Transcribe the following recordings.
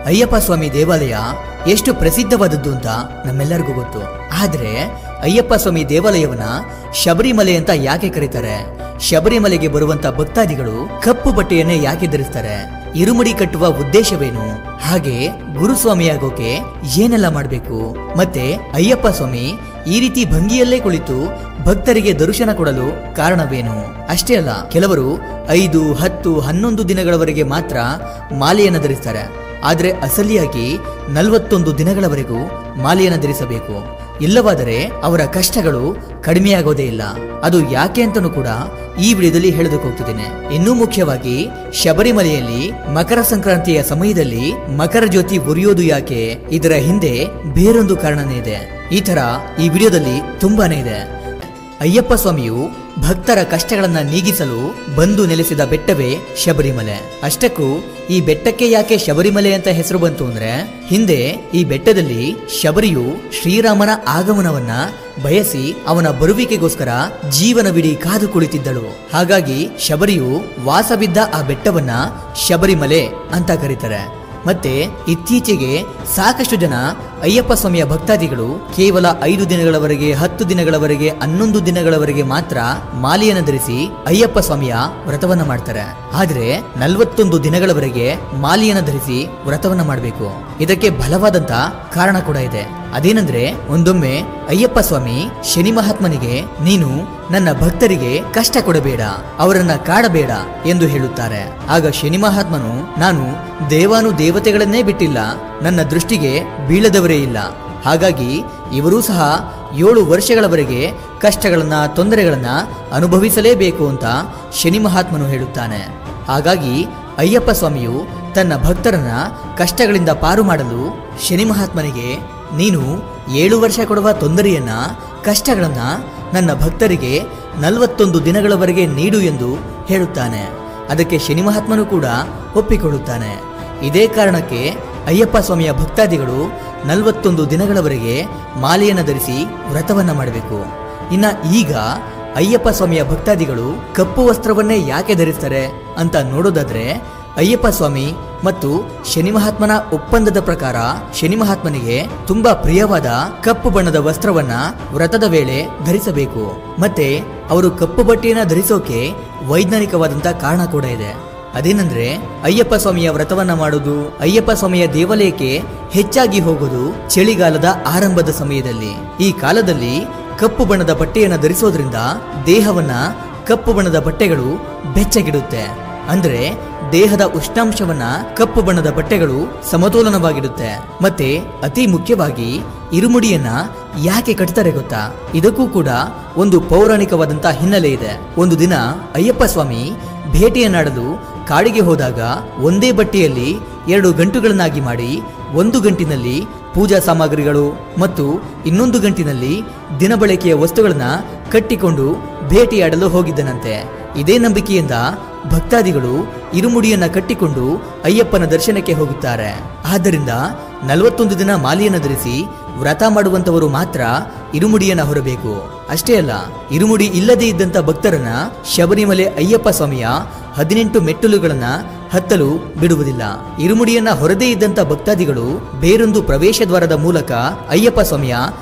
ಅಯ್ಯಪ್ಪ ಸ್ವಾಮಿ ದೇವಾಲಯ ಎಷ್ಟು ಪ್ರಸಿದ್ಧವಾದದ್ದು ಅಂತ ನಮ್ಮೆಲ್ಲರಿಗೂ ಗೊತ್ತು. ಆದ್ರೆ ಅಯ್ಯಪ್ಪ ಸ್ವಾಮಿ ದೇವಾಲಯವನ್ನ ಶಬರಿಮಲೆ ಅಂತ ಯಾಕೆ ಕರೀತಾರೆ? ಶಬರಿಮಲೆಗೆ ಬರುವಂತ ಭಕ್ತಾದಿಗಳು ಕಪ್ಪು ಬಟ್ಟೆಯನ್ನೇ ಯಾಕೆ ಧರಿಸ್ತಾರೆ? ಇರುಮುಡಿ ಕಟ್ಟುವ ಉದ್ದೇಶವೇನು? ಹಾಗೆ ಗುರುಸ್ವಾಮಿಯಾಗೋಕೆ ಏನೆಲ್ಲ ಮಾಡಬೇಕು? ಮತ್ತೆ ಅಯ್ಯಪ್ಪ ಸ್ವಾಮಿ ಈ ರೀತಿ ಭಂಗಿಯಲ್ಲೇ ಕುಳಿತು ಭಕ್ತರಿಗೆ ದರ್ಶನ ಕೊಡಲು ಕಾರಣವೇನು? ಅಷ್ಟೇ ಅಲ್ಲ, ಕೆಲವರು 5, 10, 11 ದಿನಗಳವರೆಗೆ ಮಾತ್ರ ಮಾಲೆಯನ್ನು ಧರಿಸ್ತಾರೆ. ಆದ್ರೆ ಅಸಲಿಯಾಗಿ 41 ದಿನಗಳವರೆಗೂ ಮಾಲೆಯನ್ನು ಧರಿಸಬೇಕು. ಇಲ್ಲವಾದರೆ ಅವರ ಕಷ್ಟಗಳು ಕಡಿಮೆಯಾಗೋದೇ ಇಲ್ಲ. ಅದು ಯಾಕೆ ಅಂತನೂ ಕೂಡ ಈ ವಿಡಿಯೋದಲ್ಲಿ ಹೇಳೋದಕ್ಕೆ ಹೋಗ್ತಿದ್ದೇನೆ. ಇನ್ನೂ ಮುಖ್ಯವಾಗಿ ಶಬರಿಮಲೆಯಲ್ಲಿ ಮಕರ ಸಂಕ್ರಾಂತಿಯ ಸಮಯದಲ್ಲಿ ಮಕರ ಜ್ಯೋತಿ ಉರಿಯೋದು ಯಾಕೆ? ಇದರ ಹಿಂದೆ ಬೇರೊಂದು ಕಾರಣನೇ ಇದೆ. ಈ ತರ ಈ ವಿಡಿಯೋದಲ್ಲಿ ತುಂಬಾನೇ ಇದೆ. ಅಯ್ಯಪ್ಪ ಸ್ವಾಮಿಯು ಭಕ್ತರ ಕಷ್ಟಗಳನ್ನ ನೀಗಿಸಲು ಬಂದು ನೆಲೆಸಿದ ಬೆಟ್ಟವೇ ಶಬರಿಮಲೆ. ಅಷ್ಟಕ್ಕೂ ಈ ಬೆಟ್ಟಕ್ಕೆ ಯಾಕೆ ಶಬರಿಮಲೆ ಅಂತ ಹೆಸರು ಬಂತು ಅಂದ್ರೆ, ಹಿಂದೆ ಈ ಬೆಟ್ಟದಲ್ಲಿ ಶಬರಿಯು ಶ್ರೀರಾಮನ ಆಗಮನವನ್ನ ಬಯಸಿ ಅವನ ಬರುವಿಕೆಗೋಸ್ಕರ ಜೀವನವಿಡೀ ಕಾದು ಕುಳಿತಿದ್ದಳು. ಹಾಗಾಗಿ ಶಬರಿಯು ವಾಸವಿದ್ದ ಆ ಬೆಟ್ಟವನ್ನ ಶಬರಿಮಲೆ ಅಂತ ಕರೀತಾರೆ. ಮತ್ತೆ ಇತ್ತೀಚೆಗೆ ಸಾಕಷ್ಟು ಜನ ಅಯ್ಯಪ್ಪ ಸ್ವಾಮಿಯ ಭಕ್ತಾದಿಗಳು ಕೇವಲ 5 ದಿನಗಳವರೆಗೆ, 10 ದಿನಗಳವರೆಗೆ, 11 ದಿನಗಳವರೆಗೆ ಮಾತ್ರ ಮಾಲೆಯನ್ನು ಧರಿಸಿ ಅಯ್ಯಪ್ಪ ಸ್ವಾಮಿಯ ವ್ರತವನ್ನ ಮಾಡ್ತಾರೆ. ಆದ್ರೆ 41 ದಿನಗಳವರೆಗೆ ಮಾಲೆಯನ್ನು ಧರಿಸಿ ವ್ರತವನ್ನ ಮಾಡಬೇಕು. ಇದಕ್ಕೆ ಬಲವಾದಂತ ಕಾರಣ ಕೂಡ ಇದೆ. ಅದೇನಂದ್ರೆ, ಒಂದೊಮ್ಮೆ ಅಯ್ಯಪ್ಪ ಸ್ವಾಮಿ ಶನಿ ಮಹಾತ್ಮನಿಗೆ ನೀನು ನನ್ನ ಭಕ್ತರಿಗೆ ಕಷ್ಟ ಕೊಡಬೇಡ, ಅವರನ್ನ ಕಾಡಬೇಡ ಎಂದು ಹೇಳುತ್ತಾರೆ. ಆಗ ಶನಿ ಮಹಾತ್ಮನು, ನಾನು ದೇವಾನು ದೇವತೆಗಳನ್ನೇ ಬಿಟ್ಟಿಲ್ಲ, ನನ್ನ ದೃಷ್ಟಿಗೆ ಬೀಳದವರೇ ಇಲ್ಲ, ಹಾಗಾಗಿ ಇವರೂ ಸಹ 7 ವರ್ಷಗಳವರೆಗೆ ಕಷ್ಟಗಳನ್ನ, ತೊಂದರೆಗಳನ್ನ ಅನುಭವಿಸಲೇಬೇಕು ಅಂತ ಶನಿ ಮಹಾತ್ಮನು ಹೇಳುತ್ತಾನೆ. ಹಾಗಾಗಿ ಅಯ್ಯಪ್ಪ ಸ್ವಾಮಿಯು ತನ್ನ ಭಕ್ತರನ್ನ ಕಷ್ಟಗಳಿಂದ ಪಾರು ಮಾಡಲು ಶನಿ ಮಹಾತ್ಮನಿಗೆ ನೀನು 7 ವರ್ಷ ಕೊಡುವ ತೊಂದರೆಯನ್ನ, ಕಷ್ಟಗಳನ್ನ ನನ್ನ ಭಕ್ತರಿಗೆ 41 ದಿನಗಳವರೆಗೆ ನೀಡು ಎಂದು ಹೇಳುತ್ತಾನೆ. ಅದಕ್ಕೆ ಶನಿ ಮಹಾತ್ಮನು ಕೂಡ ಒಪ್ಪಿಕೊಳ್ಳುತ್ತಾನೆ. ಇದೇ ಕಾರಣಕ್ಕೆ ಅಯ್ಯಪ್ಪ ಸ್ವಾಮಿಯ ಭಕ್ತಾದಿಗಳು 41 ದಿನಗಳವರೆಗೆ ಮಾಲೆಯನ್ನು ಧರಿಸಿ ವ್ರತವನ್ನ ಮಾಡಬೇಕು. ಇನ್ನ ಈಗ ಅಯ್ಯಪ್ಪ ಸ್ವಾಮಿಯ ಭಕ್ತಾದಿಗಳು ಕಪ್ಪು ವಸ್ತ್ರವನ್ನೇ ಯಾಕೆ ಧರಿಸ್ತಾರೆ ಅಂತ ನೋಡೋದಾದ್ರೆ, ಅಯ್ಯಪ್ಪ ಸ್ವಾಮಿ ಮತ್ತು ಶನಿ ಮಹಾತ್ಮನ ಒಪ್ಪಂದದ ಪ್ರಕಾರ ಶನಿ ಮಹಾತ್ಮನಿಗೆ ತುಂಬಾ ಪ್ರಿಯವಾದ ಕಪ್ಪು ಬಣ್ಣದ ವಸ್ತ್ರವನ್ನ ವ್ರತದ ವೇಳೆ ಧರಿಸಬೇಕು. ಮತ್ತೆ ಅವರು ಕಪ್ಪು ಬಟ್ಟೆಯನ್ನ ಧರಿಸೋಕೆ ವೈಜ್ಞಾನಿಕವಾದಂತ ಕಾರಣ ಕೂಡ ಇದೆ. ಅದೇನಂದ್ರೆ, ಅಯ್ಯಪ್ಪ ಸ್ವಾಮಿಯ ವ್ರತವನ್ನ ಮಾಡೋದು, ಅಯ್ಯಪ್ಪ ಸ್ವಾಮಿಯ ದೇವಾಲಯಕ್ಕೆ ಹೆಚ್ಚಾಗಿ ಹೋಗೋದು ಚಳಿಗಾಲದ ಆರಂಭದ ಸಮಯದಲ್ಲಿ. ಈ ಕಾಲದಲ್ಲಿ ಕಪ್ಪು ಬಣ್ಣದ ಬಟ್ಟೆಯನ್ನ ಧರಿಸೋದ್ರಿಂದ ದೇಹವನ್ನ ಕಪ್ಪು ಬಣ್ಣದ ಬಟ್ಟೆಗಳು ಬೆಚ್ಚಗಿಡುತ್ತೆ. ಅಂದ್ರೆ ದೇಹದ ಉಷ್ಣಾಂಶವನ್ನ ಕಪ್ಪು ಬಣ್ಣದ ಬಟ್ಟೆಗಳು ಸಮತೋಲನವಾಗಿಡುತ್ತೆ. ಮತ್ತೆ ಅತಿ ಮುಖ್ಯವಾಗಿ ಇರುಮುಡಿಯನ್ನ ಯಾಕೆ ಕಟ್ತಾರೆ ಗೊತ್ತಾ? ಇದಕ್ಕೂ ಕೂಡ ಒಂದು ಪೌರಾಣಿಕವಾದಂತ ಹಿನ್ನೆಲೆ ಇದೆ. ಒಂದು ದಿನ ಅಯ್ಯಪ್ಪ ಸ್ವಾಮಿ ಭೇಟಿಯನ್ನಾಡಲು ಕಾಡಿಗೆ ಹೋದಾಗ ಒಂದೇ ಬಟ್ಟೆಯಲ್ಲಿ 2 ಗಂಟುಗಳನ್ನಾಗಿ ಮಾಡಿ, ಒಂದು ಗಂಟಿನಲ್ಲಿ ಪೂಜಾ ಸಾಮಗ್ರಿಗಳು ಮತ್ತು ಇನ್ನೊಂದು ಗಂಟಿನಲ್ಲಿ ದಿನಬಳಕೆಯ ವಸ್ತುಗಳನ್ನ ಕಟ್ಟಿಕೊಂಡು ಭೇಟಿಯಾಡಲು ಹೋಗಿದ್ದನಂತೆ. ಇದೇ ನಂಬಿಕೆಯಿಂದ ಭಕ್ತಾದಿಗಳು ಇರುಮುಡಿಯನ್ನ ಕಟ್ಟಿಕೊಂಡು ಅಯ್ಯಪ್ಪನ ದರ್ಶನಕ್ಕೆ ಹೋಗುತ್ತಾರೆ. ಆದ್ದರಿಂದ 41 ದಿನ ಮಾಲೆಯನ್ನು ಧರಿಸಿ ವ್ರತ ಮಾಡುವಂತವರು ಮಾತ್ರ ಇರುಮುಡಿಯನ್ನ ಹೊರಬೇಕು. ಅಷ್ಟೇ ಅಲ್ಲ, ಇರುಮುಡಿ ಇಲ್ಲದೇ ಇದ್ದಂತ ಭಕ್ತರನ್ನ ಶಬರಿಮಲೆ ಅಯ್ಯಪ್ಪ ಸ್ವಾಮಿಯ 18 ಮೆಟ್ಟಲುಗಳನ್ನ ಹತ್ತಲು ಬಿಡುವುದಿಲ್ಲ. ಇರುಮುಡಿಯನ್ನ ಹೊರದೇ ಇದ್ದಂತ ಭಕ್ತಾದಿಗಳು ಬೇರೊಂದು ಪ್ರವೇಶ ದ್ವಾರದ ಮೂಲಕ ಅಯ್ಯಪ್ಪ ಸ್ವಾಮಿಯ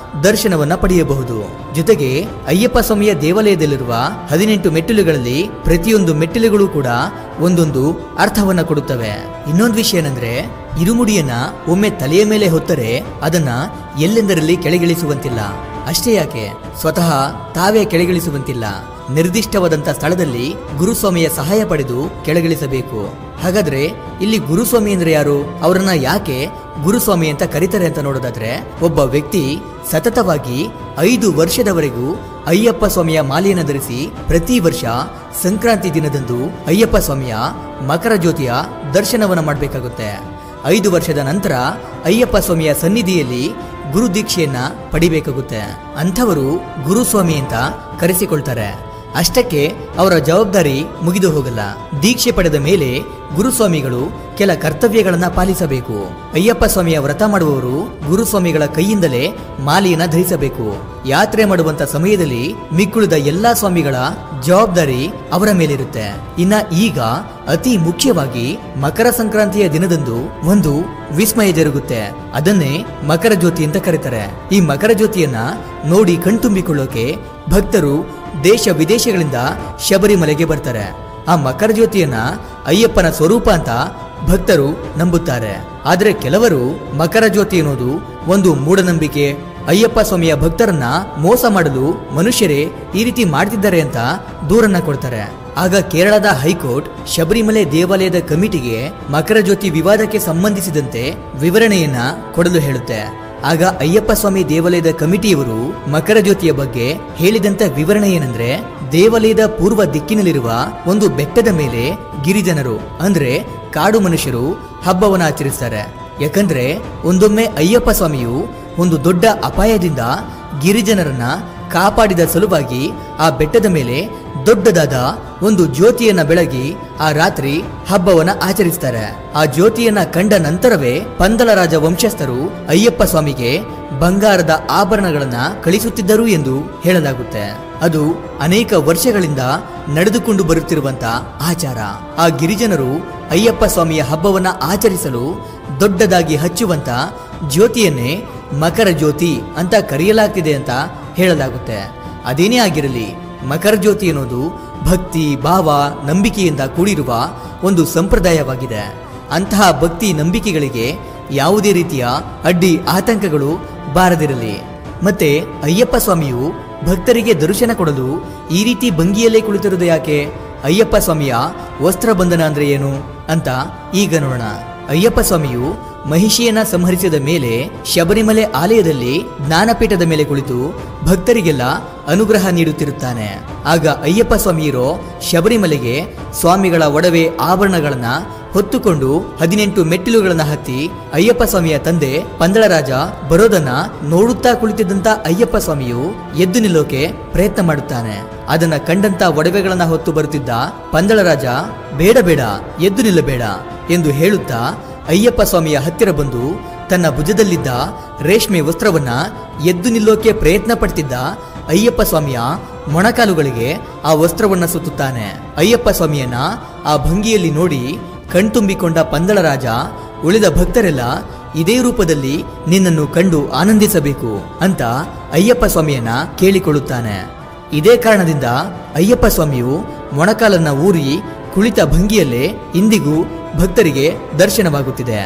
ದರ್ಶನವನ್ನ ಪಡೆಯಬಹುದು. ಜೊತೆಗೆ ಅಯ್ಯಪ್ಪ ಸ್ವಾಮಿಯ ದೇವಾಲಯದಲ್ಲಿರುವ 18 ಮೆಟ್ಟಿಲುಗಳಲ್ಲಿ ಪ್ರತಿಯೊಂದು ಮೆಟ್ಟಿಲುಗಳು ಕೂಡ ಒಂದೊಂದು ಅರ್ಥವನ್ನ ಕೊಡುತ್ತವೆ. ಇನ್ನೊಂದು ವಿಷಯ ಏನಂದ್ರೆ, ಇರುಮುಡಿಯನ್ನ ಒಮ್ಮೆ ತಲೆಯ ಮೇಲೆ ಹೊತ್ತರೆ ಅದನ್ನ ಎಲ್ಲೆಂದರಲ್ಲಿ ಕೆಳಗಿಳಿಸುವಂತಿಲ್ಲ. ಅಷ್ಟೇ ಯಾಕೆ, ಸ್ವತಃ ತಾವೇ ಕೆಳಗಿಳಿಸುವಂತಿಲ್ಲ. ನಿರ್ದಿಷ್ಟವಾದಂತ ಸ್ಥಳದಲ್ಲಿ ಗುರುಸ್ವಾಮಿಯ ಸಹಾಯ ಪಡೆದು ಕೆಳಗಿಳಿಸಬೇಕು. ಹಾಗಾದ್ರೆ ಇಲ್ಲಿ ಗುರುಸ್ವಾಮಿ ಅಂದ್ರೆ ಯಾರು? ಅವರನ್ನ ಯಾಕೆ ಗುರುಸ್ವಾಮಿ ಅಂತ ಕರೀತಾರೆ ಅಂತ ನೋಡೋದಾದ್ರೆ, ಒಬ್ಬ ವ್ಯಕ್ತಿ ಸತತವಾಗಿ 5 ವರ್ಷದವರೆಗೂ ಅಯ್ಯಪ್ಪ ಸ್ವಾಮಿಯ ಮಾಲೆಯನ್ನು ಧರಿಸಿ ಪ್ರತಿ ವರ್ಷ ಸಂಕ್ರಾಂತಿ ದಿನದಂದು ಅಯ್ಯಪ್ಪ ಸ್ವಾಮಿಯ ಮಕರ ಜ್ಯೋತಿಯ ದರ್ಶನವನ್ನ ಮಾಡಬೇಕಾಗುತ್ತೆ. 5 ವರ್ಷದ ನಂತರ ಅಯ್ಯಪ್ಪ ಸ್ವಾಮಿಯ ಸನ್ನಿಧಿಯಲ್ಲಿ ಗುರು ದೀಕ್ಷೆಯನ್ನ ಪಡಿಬೇಕಾಗುತ್ತೆ. ಅಂಥವರು ಗುರುಸ್ವಾಮಿ ಅಂತ ಕರೆಸಿಕೊಳ್ತಾರೆ. ಅಷ್ಟಕ್ಕೆ ಅವರ ಜವಾಬ್ದಾರಿ ಮುಗಿದು ಹೋಗಲ್ಲ. ದೀಕ್ಷೆ ಪಡೆದ ಮೇಲೆ ಗುರುಸ್ವಾಮಿಗಳು ಕೆಲ ಕರ್ತವ್ಯಗಳನ್ನ ಪಾಲಿಸಬೇಕು. ಅಯ್ಯಪ್ಪ ಸ್ವಾಮಿಯ ವ್ರತ ಮಾಡುವವರು ಗುರುಸ್ವಾಮಿಗಳ ಕೈಯಿಂದಲೇ ಮಾಲೆಯನ್ನ ಧರಿಸಬೇಕು. ಯಾತ್ರೆ ಮಾಡುವಂತ ಸಮಯದಲ್ಲಿ ಮಿಕ್ಕುಳಿದ ಎಲ್ಲಾ ಸ್ವಾಮಿಗಳ ಜವಾಬ್ದಾರಿ ಅವರ ಮೇಲಿರುತ್ತೆ. ಇನ್ನ ಈಗ ಅತಿ ಮುಖ್ಯವಾಗಿ ಮಕರ ಸಂಕ್ರಾಂತಿಯ ದಿನದಂದು ಒಂದು ವಿಸ್ಮಯ ಜರುಗುತ್ತೆ. ಅದನ್ನೇ ಮಕರ ಜ್ಯೋತಿ ಅಂತ ಕರೀತಾರೆ. ಈ ಮಕರ ಜ್ಯೋತಿಯನ್ನ ನೋಡಿ ಕಣ್ತುಂಬಿಕೊಳ್ಳೋಕೆ ಭಕ್ತರು ದೇಶ ವಿದೇಶಗಳಿಂದ ಶಬರಿಮಲೆಗೆ ಬರ್ತಾರೆ. ಆ ಮಕರ ಜ್ಯೋತಿಯನ್ನ ಅಯ್ಯಪ್ಪನ ಸ್ವರೂಪ ಅಂತ ಭಕ್ತರು ನಂಬುತ್ತಾರೆ. ಆದರೆ ಕೆಲವರು ಮಕರ ಜ್ಯೋತಿ ಅನ್ನೋದು ಒಂದು ಮೂಢನಂಬಿಕೆ, ಅಯ್ಯಪ್ಪ ಸ್ವಾಮಿಯ ಭಕ್ತರನ್ನ ಮೋಸ ಮಾಡಲು ಮನುಷ್ಯರೇ ಈ ರೀತಿ ಮಾಡ್ತಿದ್ದಾರೆ ಅಂತ ದೂರನ್ನ ಕೊಡ್ತಾರೆ. ಆಗ ಕೇರಳದ ಹೈಕೋರ್ಟ್ ಶಬರಿಮಲೆ ದೇವಾಲಯದ ಕಮಿಟಿಗೆ ಮಕರ ಜ್ಯೋತಿ ವಿವಾದಕ್ಕೆ ಸಂಬಂಧಿಸಿದಂತೆ ವಿವರಣೆಯನ್ನ ಕೊಡಲು ಹೇಳುತ್ತೆ. ಆಗ ಅಯ್ಯಪ್ಪ ಸ್ವಾಮಿ ದೇವಾಲಯದ ಕಮಿಟಿಯವರು ಮಕರ ಜ್ಯೋತಿಯ ಬಗ್ಗೆ ಹೇಳಿದಂತ ವಿವರಣೆ ಏನಂದ್ರೆ, ದೇವಾಲಯದ ಪೂರ್ವ ದಿಕ್ಕಿನಲ್ಲಿರುವ ಒಂದು ಬೆಟ್ಟದ ಮೇಲೆ ಗಿರಿಜನರು ಅಂದ್ರೆ ಕಾಡು ಮನುಷ್ಯರು ಹಬ್ಬವನ್ನ ಆಚರಿಸ್ತಾರೆ. ಯಾಕಂದ್ರೆ ಒಂದೊಮ್ಮೆ ಅಯ್ಯಪ್ಪ ಸ್ವಾಮಿಯು ಒಂದು ದೊಡ್ಡ ಅಪಾಯದಿಂದ ಗಿರಿಜನರನ್ನ ಕಾಪಾಡಿದ ಸಲುವಾಗಿ ಆ ಬೆಟ್ಟದ ಮೇಲೆ ದೊಡ್ಡದಾದ ಒಂದು ಜ್ಯೋತಿಯನ್ನ ಬೆಳಗಿ ಆ ರಾತ್ರಿ ಹಬ್ಬವನ್ನ ಆಚರಿಸ್ತಾರೆ. ಆ ಜ್ಯೋತಿಯನ್ನ ಕಂಡ ನಂತರವೇ ಪಂದಳ ರಾಜ ವಂಶಸ್ಥರು ಅಯ್ಯಪ್ಪ ಸ್ವಾಮಿಗೆ ಬಂಗಾರದ ಆಭರಣಗಳನ್ನ ಕಳಿಸುತ್ತಿದ್ದರು ಎಂದು ಹೇಳಲಾಗುತ್ತೆ. ಅದು ಅನೇಕ ವರ್ಷಗಳಿಂದ ನಡೆದುಕೊಂಡು ಬರುತ್ತಿರುವಂತ ಆಚಾರ. ಆ ಗಿರಿಜನರು ಅಯ್ಯಪ್ಪ ಸ್ವಾಮಿಯ ಹಬ್ಬವನ್ನ ಆಚರಿಸಲು ದೊಡ್ಡದಾಗಿ ಹಚ್ಚುವಂತ ಜ್ಯೋತಿಯನ್ನೇ ಮಕರ ಜ್ಯೋತಿ ಅಂತ ಕರೆಯಲಾಗ್ತಿದೆ ಅಂತ ಹೇಳಲಾಗುತ್ತೆ. ಅದೇನೇ ಆಗಿರಲಿ, ಮಕರ ಜ್ಯೋತಿ ಅನ್ನೋದು ಭಕ್ತಿ, ಭಾವ, ನಂಬಿಕೆಯಿಂದ ಕೂಡಿರುವ ಒಂದು ಸಂಪ್ರದಾಯವಾಗಿದೆ. ಅಂತಹ ಭಕ್ತಿ ನಂಬಿಕೆಗಳಿಗೆ ಯಾವುದೇ ರೀತಿಯ ಅಡ್ಡಿ ಆತಂಕಗಳು ಬಾರದಿರಲಿ. ಮತ್ತೆ ಅಯ್ಯಪ್ಪ ಸ್ವಾಮಿಯು ಭಕ್ತರಿಗೆ ದರ್ಶನ ಕೊಡಲು ಈ ರೀತಿ ಭಂಗಿಯಲ್ಲೇ ಕುಳಿತಿರುವುದು ಯಾಕೆ? ಅಯ್ಯಪ್ಪ ಸ್ವಾಮಿಯ ವಸ್ತ್ರ ಬಂಧನ ಅಂದ್ರೆ ಏನು ಅಂತ ಈಗ ನೋಡೋಣ. ಅಯ್ಯಪ್ಪ ಸ್ವಾಮಿಯು ಮಹಿಷಿಯನ್ನ ಸಂಹರಿಸಿದ ಮೇಲೆ ಶಬರಿಮಲೆ ಆಲಯದಲ್ಲಿ ಜ್ಞಾನಪೀಠದ ಮೇಲೆ ಕುಳಿತು ಭಕ್ತರಿಗೆಲ್ಲ ಅನುಗ್ರಹ ನೀಡುತ್ತಿರುತ್ತಾನೆ. ಆಗ ಅಯ್ಯಪ್ಪ ಸ್ವಾಮಿಯರು ಶಬರಿಮಲೆಗೆ ಸ್ವಾಮಿಗಳ ಒಡವೆ ಆಭರಣಗಳನ್ನ ಹೊತ್ತುಕೊಂಡು 18 ಮೆಟ್ಟಿಲುಗಳನ್ನ ಹತ್ತಿ ಅಯ್ಯಪ್ಪ ಸ್ವಾಮಿಯ ತಂದೆ ಪಂದಳ ರಾಜ ಬರೋದನ್ನ ನೋಡುತ್ತಾ ಕುಳಿತಿದ್ದಂತ ಅಯ್ಯಪ್ಪ ಸ್ವಾಮಿಯು ಎದ್ದು ನಿಲ್ಲೋಕೆ ಪ್ರಯತ್ನ ಮಾಡುತ್ತಾನೆ. ಅದನ್ನ ಕಂಡಂತ ಒಡವೆಗಳನ್ನ ಹೊತ್ತು ಬರುತ್ತಿದ್ದ ಪಂದಳ ರಾಜ ಬೇಡ ಬೇಡ, ಎದ್ದು ನಿಲ್ಲಬೇಡ ಎಂದು ಹೇಳುತ್ತಾ ಅಯ್ಯಪ್ಪ ಸ್ವಾಮಿಯ ಹತ್ತಿರ ಬಂದು ತನ್ನ ಭುಜದಲ್ಲಿದ್ದ ರೇಷ್ಮೆ ವಸ್ತ್ರವನ್ನ ಎದ್ದು ನಿಲ್ಲೋಕೆ ಪ್ರಯತ್ನ ಪಡ್ತಿದ್ದ ಅಯ್ಯಪ್ಪ ಸ್ವಾಮಿಯ ಮೊಣಕಾಲುಗಳಿಗೆ ಆ ವಸ್ತ್ರವನ್ನ ಸುತ್ತುತ್ತಾನೆ. ಅಯ್ಯಪ್ಪ ಸ್ವಾಮಿಯನ್ನ ಆ ಭಂಗಿಯಲ್ಲಿ ನೋಡಿ ಕಣ್ತುಂಬಿಕೊಂಡ ಪಂದಳ ರಾಜ ಉಳಿದ ಭಕ್ತರೆಲ್ಲ ಇದೇ ರೂಪದಲ್ಲಿ ನಿನ್ನನ್ನು ಕಂಡು ಆನಂದಿಸಬೇಕು ಅಂತ ಅಯ್ಯಪ್ಪ ಸ್ವಾಮಿಯನ್ನ ಕೇಳಿಕೊಳ್ಳುತ್ತಾನೆ. ಇದೇ ಕಾರಣದಿಂದ ಅಯ್ಯಪ್ಪ ಸ್ವಾಮಿಯು ಮೊಣಕಾಲನ್ನ ಊರಿ ಕುಳಿತ ಭಂಗಿಯಲ್ಲೇ ಇಂದಿಗೂ ಭಕ್ತರಿಗೆ ದರ್ಶನವಾಗುತ್ತಿದೆ.